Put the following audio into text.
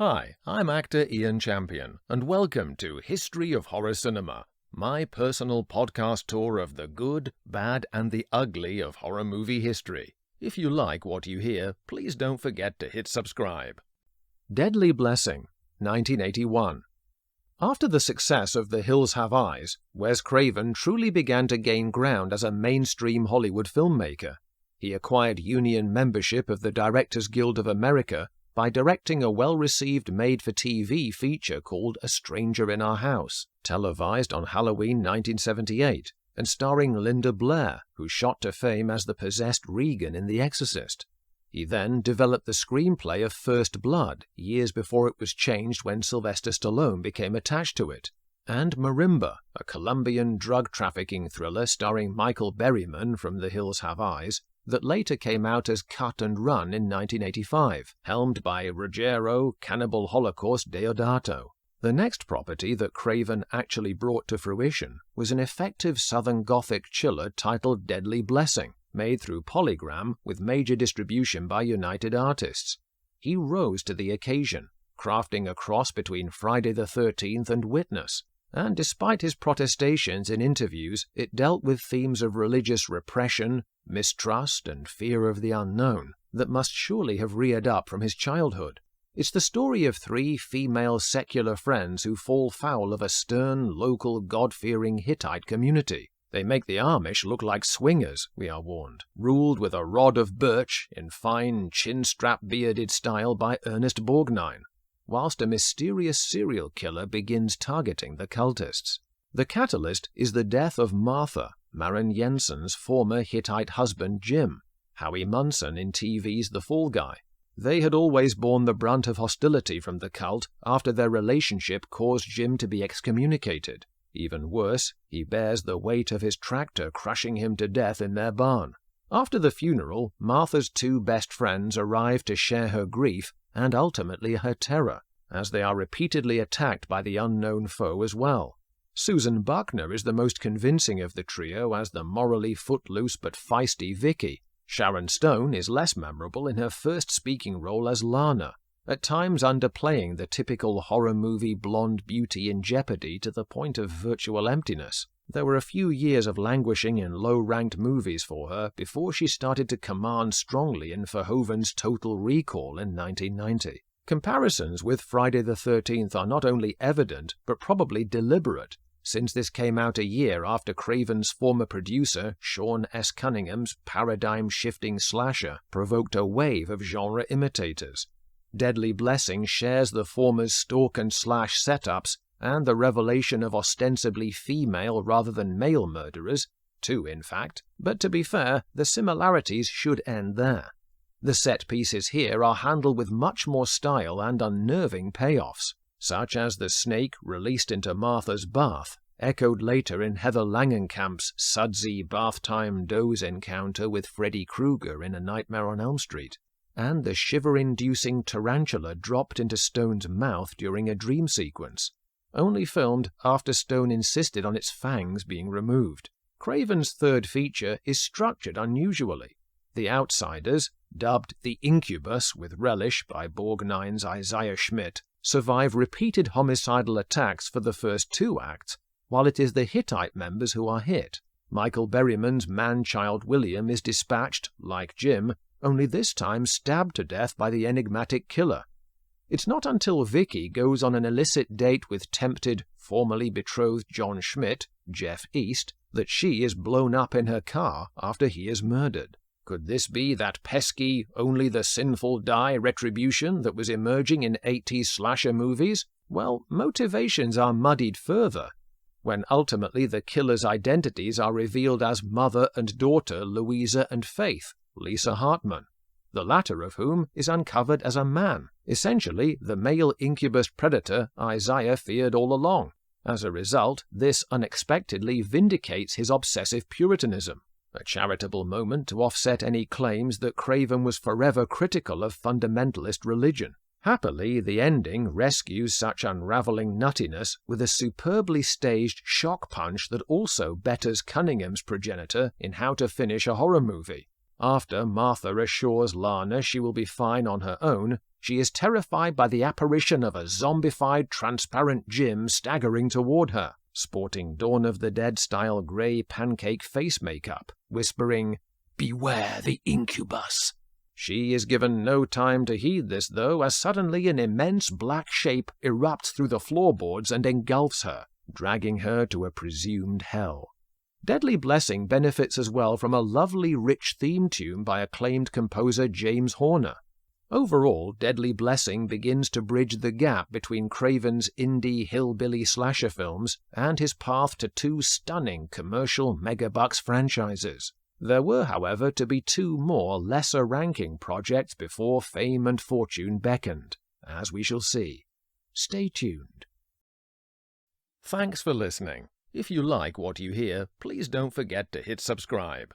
Hi, I'm actor Ian Champion, and welcome to History of Horror Cinema, my personal podcast tour of the good, bad, and the ugly of horror movie history. If you like what you hear, please don't forget to hit subscribe. Deadly Blessing, 1981. After the success of The Hills Have Eyes, Wes Craven truly began to gain ground as a mainstream Hollywood filmmaker. He acquired union membership of the Directors Guild of America by directing a well-received made-for-TV feature called A Stranger in Our House, televised on Halloween 1978, and starring Linda Blair, who shot to fame as the possessed Regan in The Exorcist. He then developed the screenplay of First Blood, years before it was changed when Sylvester Stallone became attached to it, and Marimba, a Colombian drug trafficking thriller starring Michael Berryman from The Hills Have Eyes, that later came out as Cut and Run in 1985, helmed by Ruggero Cannibal Holocaust Deodato. The next property that Craven actually brought to fruition was an effective Southern Gothic chiller titled Deadly Blessing, made through Polygram with major distribution by United Artists. He rose to the occasion, crafting a cross between Friday the 13th and Witness, and despite his protestations in interviews, it dealt with themes of religious repression, mistrust, and fear of the unknown that must surely have reared up from his childhood. It's the story of three female secular friends who fall foul of a stern, local, God-fearing Hittite community. They make the Amish look like swingers, we are warned, ruled with a rod of birch in fine, chin-strap bearded style by Ernest Borgnine, whilst a mysterious serial killer begins targeting the cultists. The catalyst is the death of Martha, Maren Jensen's former Hittite husband Jim, Howie Munson in TV's The Fall Guy. They had always borne the brunt of hostility from the cult after their relationship caused Jim to be excommunicated. Even worse, he bears the weight of his tractor crushing him to death in their barn. After the funeral, Martha's two best friends arrive to share her grief and ultimately her terror, as they are repeatedly attacked by the unknown foe as well. Susan Buckner is the most convincing of the trio as the morally footloose but feisty Vicky. Sharon Stone is less memorable in her first speaking role as Lana, at times underplaying the typical horror movie blonde beauty in jeopardy to the point of virtual emptiness. There were a few years of languishing in low-ranked movies for her before she started to command strongly in Verhoeven's Total Recall in 1990. Comparisons with Friday the 13th are not only evident, but probably deliberate, since this came out a year after Craven's former producer, Sean S. Cunningham's paradigm-shifting slasher provoked a wave of genre imitators. Deadly Blessing shares the former's stalk-and-slash setups and the revelation of ostensibly female rather than male murderers, two in fact, but to be fair, the similarities should end there. The set pieces here are handled with much more style and unnerving payoffs, such as the snake released into Martha's bath, echoed later in Heather Langenkamp's sudsy bath-time doze encounter with Freddy Krueger in A Nightmare on Elm Street, and the shiver-inducing tarantula dropped into Stone's mouth during a dream sequence, only filmed after Stone insisted on its fangs being removed. Craven's third feature is structured unusually. The Outsiders, dubbed the Incubus with relish by Borgnine's Isaiah Schmidt, survive repeated homicidal attacks for the first two acts, while it is the Hittite members who are hit. Michael Berryman's man-child William is dispatched, like Jim, only this time stabbed to death by the enigmatic killer. It's not until Vicky goes on an illicit date with tempted, formerly betrothed John Schmidt, Jeff East, that she is blown up in her car after he is murdered. Could this be that pesky, only the sinful die retribution that was emerging in 80s slasher movies? Well, motivations are muddied further, when ultimately the killer's identities are revealed as mother and daughter Louisa and Faith, Lisa Hartman, the latter of whom is uncovered as a man, essentially the male incubus predator Isaiah feared all along. As a result, this unexpectedly vindicates his obsessive puritanism, a charitable moment to offset any claims that Craven was forever critical of fundamentalist religion. Happily, the ending rescues such unraveling nuttiness with a superbly staged shock punch that also betters Cunningham's progenitor in How to Finish a Horror Movie. After Martha assures Lana she will be fine on her own, she is terrified by the apparition of a zombified transparent Jim staggering toward her, sporting Dawn of the Dead-style grey pancake face makeup, whispering, "Beware the incubus." She is given no time to heed this, though, as suddenly an immense black shape erupts through the floorboards and engulfs her, dragging her to a presumed hell. Deadly Blessing benefits as well from a lovely rich theme tune by acclaimed composer James Horner. Overall, Deadly Blessing begins to bridge the gap between Craven's indie hillbilly slasher films and his path to two stunning commercial megabucks franchises. There were, however, to be two more lesser-ranking projects before fame and fortune beckoned, as we shall see. Stay tuned. Thanks for listening. If you like what you hear, please don't forget to hit subscribe.